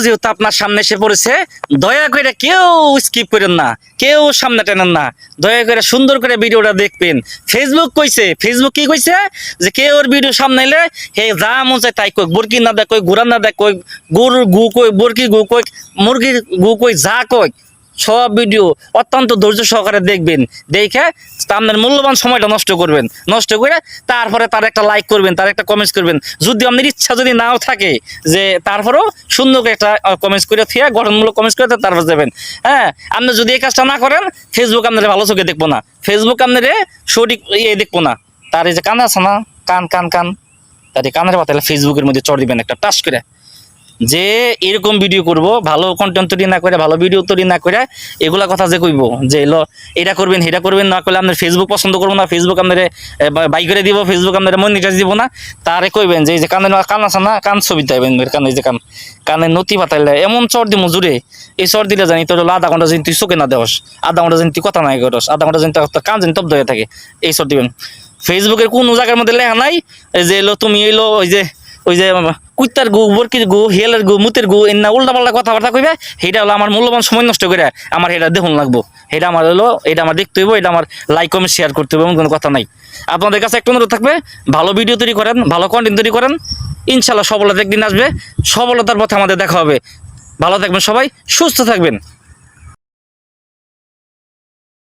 যেহেতু আপনার সামনে এসে পড়েছে, দয়া করে কেউ স্কিপ করেন না, কেউ সামনে টানেন না, দয়া করে সুন্দর করে ভিডিওটা দেখবেন। ফেসবুক কইছে, ফেসবুক কি কইছে যে কেউ ওর ভিডিও সামনে এলে হে যা মন চায় তাই কই, বরকি না দেখ কই, ঘোরা না দেখ কই, গরুর গু কই, বরকি গু কই, মুরগির গু কই, যা কই সব ভিডিও অত্যন্ত ধৈর্য সহকারে দেখবেন। দেখে আপনার মূল্যবান সময়টা নষ্ট করবেন, নষ্ট করে তারপরে তার একটা লাইক করবেন, তার একটা কমেন্টস করবেন। যদি আপনার ইচ্ছা যদি নাও থাকে যে তারপরেও সুন্দর করে একটা কমেন্টস করে থিয়া গঠনমূলক কমেন্টস করে তারপর যাবেন। হ্যাঁ, আপনি যদি এই কাজটা না করেন ফেসবুক আপনার ভালো চোখে দেখবো না, ফেসবুক আপনার সঠিক দেখবো না। তার এই যে কান আছে না, কান কান কান, তার এই কানের পাতালে ফেসবুকের মধ্যে চড় দিবেন একটা টাচ করে, যে এরকম ভিডিও করব, ভালো কন্টেন্ট তৈরি না করে, ভালো ভিডিও তৈরি না করে এগুলা কথা যে কইব যে এলো এটা করবেন সেটা করবেন না করলে আপনার ফেসবুক পছন্দ করবো না, ফেসবুক আপনার বাই করে দিব, ফেসবুক আপনার মনিটাইজ দিব না, তারে কইবেন যে এই যে কানের কান আছে না, কান ছবি দেবেন, কানে যে কান কানের নতি পাতাইলে এমন চর দিব জুড়ে, এই চর দিলে জানি তোর আধা ঘন্টা যদি তুই চোখে না দেওয়াস, আধা ঘন্টা যদি তুই কথা নাই করস, আধা ঘন্টা যদি তোর কান যদি তব্দ হয়ে থাকে, এই চর দিবেন। ফেসবুকের কোনো জায়গার মধ্যে লেখা নাই যে এলো তুমি এলো ওই যে কুত্তার গু, বরকির গু, হিয়ালের গু, মুতের গু, এনা উল্টা পাল্টা কথাবার্তা কইবে, সেটা হলো আমার মূল্যবান সময় নষ্ট করে আমার এটা দেখুন লাগবো, এটা আমার হলো, এটা আমার দেখতে হইব, এটা আমার লাইক কমেন্ট শেয়ার করতে হবে, এমন কোনো কথা নাই। আপনাদের কাছে একটা অনুরোধ থাকবে, ভালো ভিডিও তৈরি করেন, ভালো কন্টেন্ট তৈরি করেন, ইনশাল্লাহ সফলতা একদিন আসবে, সফলতার পথে আমাদের দেখা হবে। ভালো থাকবেন সবাই, সুস্থ থাকবেন।